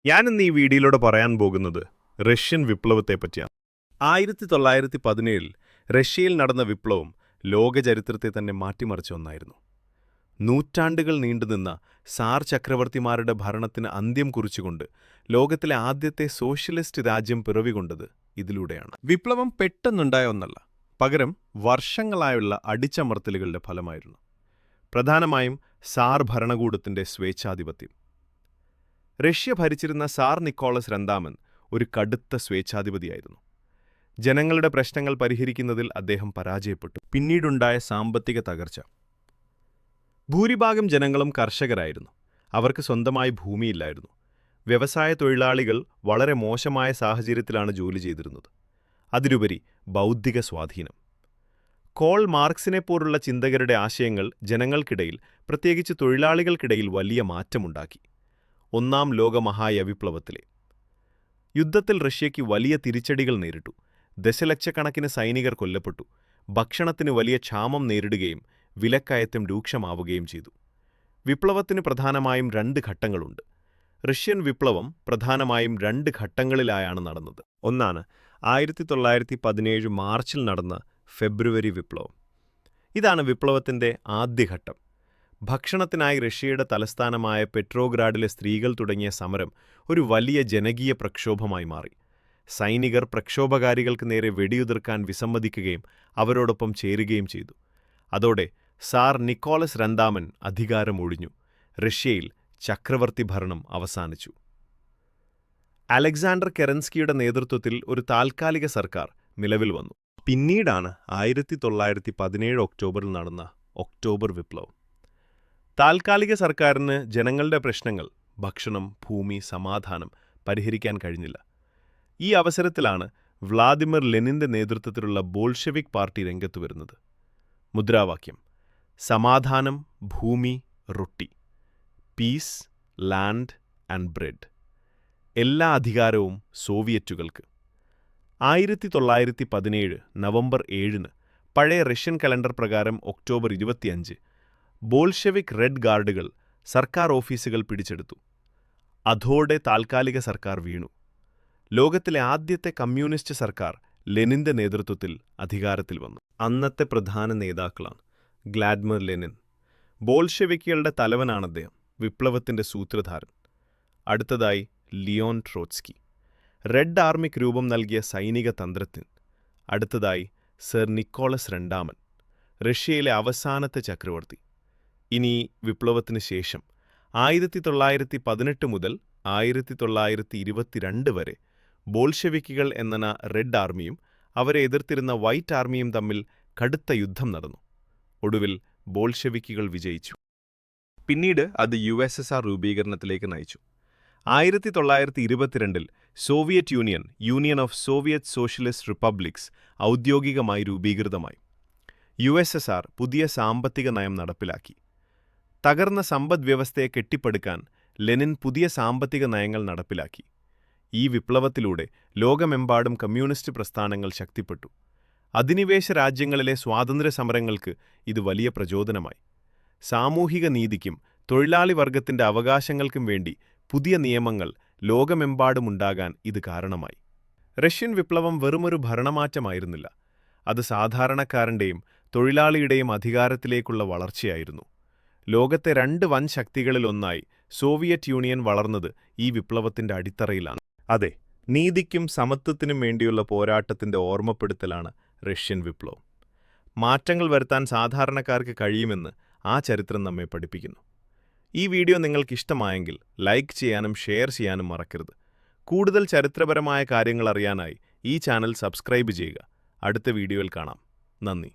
ഞാനിന്ന് ഈ വീഡിയോയിലൂടെ പറയാൻ പോകുന്നത് റഷ്യൻ വിപ്ലവത്തെപ്പറ്റിയാണ്. 1917 റഷ്യയിൽ നടന്ന വിപ്ലവം ലോകചരിത്രത്തെ തന്നെ മാറ്റിമറിച്ച ഒന്നായിരുന്നു. നൂറ്റാണ്ടുകൾ നീണ്ടുനിന്ന സാർ ചക്രവർത്തിമാരുടെ ഭരണത്തിന് അന്ത്യം കുറിച്ചുകൊണ്ട് ലോകത്തിലെ ആദ്യത്തെ സോഷ്യലിസ്റ്റ് രാജ്യം പിറവികൊണ്ടത് ഇതിലൂടെയാണ്. വിപ്ലവം പെട്ടെന്നുണ്ടായ ഒന്നല്ല, പകരം വർഷങ്ങളായുള്ള അടിച്ചമർത്തലുകളുടെ ഫലമായിരുന്നു. പ്രധാനമായും സാർ ഭരണകൂടത്തിന്റെ സ്വേച്ഛാധിപത്യം. റഷ്യ ഭരിച്ചിരുന്ന സാർ നിക്കോളസ് രണ്ടാമൻ ഒരു കടുത്ത സ്വേച്ഛാധിപതിയായിരുന്നു. ജനങ്ങളുടെ പ്രശ്നങ്ങൾ പരിഹരിക്കുന്നതിൽ അദ്ദേഹം പരാജയപ്പെട്ടു. പിന്നീടുണ്ടായ സാമ്പത്തിക തകർച്ച. ഭൂരിഭാഗം ജനങ്ങളും കർഷകരായിരുന്നു. അവർക്ക് സ്വന്തമായി ഭൂമിയില്ലായിരുന്നു. വ്യവസായ തൊഴിലാളികൾ വളരെ മോശമായ സാഹചര്യത്തിലാണ് ജോലി ചെയ്തിരുന്നത്. അതിലുപരി ബൗദ്ധിക സ്വാധീനം. കോൾ മാർക്സിനെപ്പോലുള്ള ചിന്തകരുടെ ആശയങ്ങൾ ജനങ്ങൾക്കിടയിൽ, പ്രത്യേകിച്ച് തൊഴിലാളികൾക്കിടയിൽ വലിയ മാറ്റമുണ്ടാക്കി. ഒന്നാം ലോകമഹാവിപ്ലവത്തിലെ യുദ്ധത്തിൽ റഷ്യയ്ക്ക് വലിയ തിരിച്ചടികൾ നേരിട്ടു. ദശലക്ഷക്കണക്കിന് സൈനികർ കൊല്ലപ്പെട്ടു. ഭക്ഷണത്തിന് വലിയ ക്ഷാമം നേരിടുകയും വിലക്കയറ്റം രൂക്ഷമാവുകയും ചെയ്തു. വിപ്ലവത്തിന് പ്രധാനമായും 2 ഘട്ടങ്ങളുണ്ട്. റഷ്യൻ വിപ്ലവം പ്രധാനമായും 2 ഘട്ടങ്ങളിലായാണ് നടന്നത്. ഒന്നാണ് 1917 മാർച്ചിൽ നടന്ന ഫെബ്രുവരി വിപ്ലവം. ഇതാണ് വിപ്ലവത്തിന്റെ ആദ്യഘട്ടം. ഭക്ഷണത്തിനായി റഷ്യയുടെ തലസ്ഥാനമായ പെട്രോഗ്രാഡിലെ സ്ത്രീകൾ തുടങ്ങിയ സമരം ഒരു വലിയ ജനകീയ പ്രക്ഷോഭമായി മാറി. സൈനികർ പ്രക്ഷോഭകാരികൾക്ക് നേരെ വെടിയുതിർക്കാൻ വിസമ്മതിക്കുകയും അവരോടൊപ്പം ചേരുകയും ചെയ്തു. അതോടെ സാർ നിക്കോളസ് രണ്ടാമൻ അധികാരമൊഴിഞ്ഞു. റഷ്യയിൽ ചക്രവർത്തി ഭരണം അവസാനിച്ചു. അലക്സാണ്ടർ കെറൻസ്കിയുടെ നേതൃത്വത്തിൽ ഒരു താൽക്കാലിക സർക്കാർ നിലവിൽ വന്നു. പിന്നീടാണ് 1917 ഒക്ടോബറിൽ നടന്ന ഒക്ടോബർ വിപ്ലവം. താൽക്കാലിക സർക്കാരിന് ജനങ്ങളുടെ പ്രശ്നങ്ങൾ, ഭക്ഷണം, ഭൂമി, സമാധാനം പരിഹരിക്കാൻ കഴിഞ്ഞില്ല. ഈ അവസരത്തിലാണ് വ്ളാദിമിർ ലെനിന്റെ നേതൃത്വത്തിലുള്ള ബോൾഷെവിക് പാർട്ടി രംഗത്തു വരുന്നത്. മുദ്രാവാക്യം: സമാധാനം, ഭൂമി, റൊട്ടി. Peace, land and bread. എല്ലാ അധികാരവും സോവിയറ്റുകൾക്ക്. 1917 നവംബർ 7 പഴയ റഷ്യൻ കലണ്ടർ പ്രകാരം ഒക്ടോബർ 25 ബോൾഷെവിക് റെഡ് ഗാർഡുകൾ സർക്കാർ ഓഫീസുകൾ പിടിച്ചെടുത്തു. അതോടെ താൽക്കാലിക സർക്കാർ വീണു. ലോകത്തിലെ ആദ്യത്തെ കമ്മ്യൂണിസ്റ്റ് സർക്കാർ ലെനിന്റെ നേതൃത്വത്തിൽ അധികാരത്തിൽ വന്നു. അന്നത്തെ പ്രധാന നേതാക്കളാണ് വ്ളാദിമിർ ലെനിൻ. ബോൾഷെവിക്കുകളുടെ തലവനാണ് അദ്ദേഹം, വിപ്ലവത്തിന്റെ സൂത്രധാരൻ. അടുത്തതായി ലിയോൺ ട്രോട്സ്കി, റെഡ് ആർമിക്ക് രൂപം നൽകിയ സൈനിക തന്ത്രജ്ഞൻ. അടുത്തതായി സർ നിക്കോളസ് രണ്ടാമൻ, റഷ്യയിലെ അവസാനത്തെ ചക്രവർത്തി. ഇനി വിപ്ലവത്തിന് ശേഷം 1918 മുതൽ 1922 വരെ ബോൾഷെവിക്കുകൾ എന്ന റെഡ് ആർമിയും അവരെ എതിർത്തിരുന്ന വൈറ്റ് ആർമിയും തമ്മിൽ കടുത്ത യുദ്ധം നടന്നു. ഒടുവിൽ ബോൾഷെവിക്കുകൾ വിജയിച്ചു. പിന്നീട് അത് USSR രൂപീകരണത്തിലേക്ക് നയിച്ചു. 1922 Soviet union, union of Soviet socialist republics ഔദ്യോഗികമായി രൂപീകൃതമായി. USSR പുതിയ സാമ്പത്തിക നയം നടപ്പിലാക്കി. തകർന്ന സമ്പദ്വ്യവസ്ഥയെ കെട്ടിപ്പടുക്കാൻ ലെനിൻ പുതിയ സാമ്പത്തിക നയങ്ങൾ നടപ്പിലാക്കി. ഈ വിപ്ലവത്തിലൂടെ ലോകമെമ്പാടും കമ്മ്യൂണിസ്റ്റ് പ്രസ്ഥാനങ്ങൾ ശക്തിപ്പെട്ടു. അധിനിവേശ രാജ്യങ്ങളിലെ സ്വാതന്ത്ര്യ സമരങ്ങൾക്ക് ഇത് വലിയ പ്രചോദനമായി. സാമൂഹിക നീതിക്കും തൊഴിലാളി വർഗത്തിന്റെ അവകാശങ്ങൾക്കും വേണ്ടി പുതിയ നിയമങ്ങൾ ലോകമെമ്പാടുമുണ്ടാകാൻ ഇത് കാരണമായി. റഷ്യൻ വിപ്ലവം വെറുമൊരു ഭരണമാറ്റമായിരുന്നില്ല. അത് സാധാരണക്കാരന്റെയും തൊഴിലാളിയുടെയും അധികാരത്തിലേക്കുള്ള വളർച്ചയായിരുന്നു. ലോകത്തെ 2 വൻ ശക്തികളിലൊന്നായി സോവിയറ്റ് യൂണിയൻ വളർന്നത് ഈ വിപ്ലവത്തിന്റെ അടിത്തറയിലാണ്. അതെ, നീതിക്കും സമത്വത്തിനും വേണ്ടിയുള്ള പോരാട്ടത്തിന്റെ ഓർമ്മപ്പെടുത്തലാണ് റഷ്യൻ വിപ്ലവം. മാറ്റങ്ങൾ വരുത്താൻ സാധാരണക്കാർക്ക് കഴിയുമെന്ന് ആ ചരിത്രം നമ്മെ പഠിപ്പിക്കുന്നു. ഈ വീഡിയോ നിങ്ങൾക്കിഷ്ടമായെങ്കിൽ ലൈക്ക് ചെയ്യാനും ഷെയർ ചെയ്യാനും മറക്കരുത്. കൂടുതൽ ചരിത്രപരമായ കാര്യങ്ങൾ അറിയാനായി ഈ ചാനൽ സബ്സ്ക്രൈബ് ചെയ്യുക. അടുത്ത വീഡിയോയിൽ കാണാം. നന്ദി.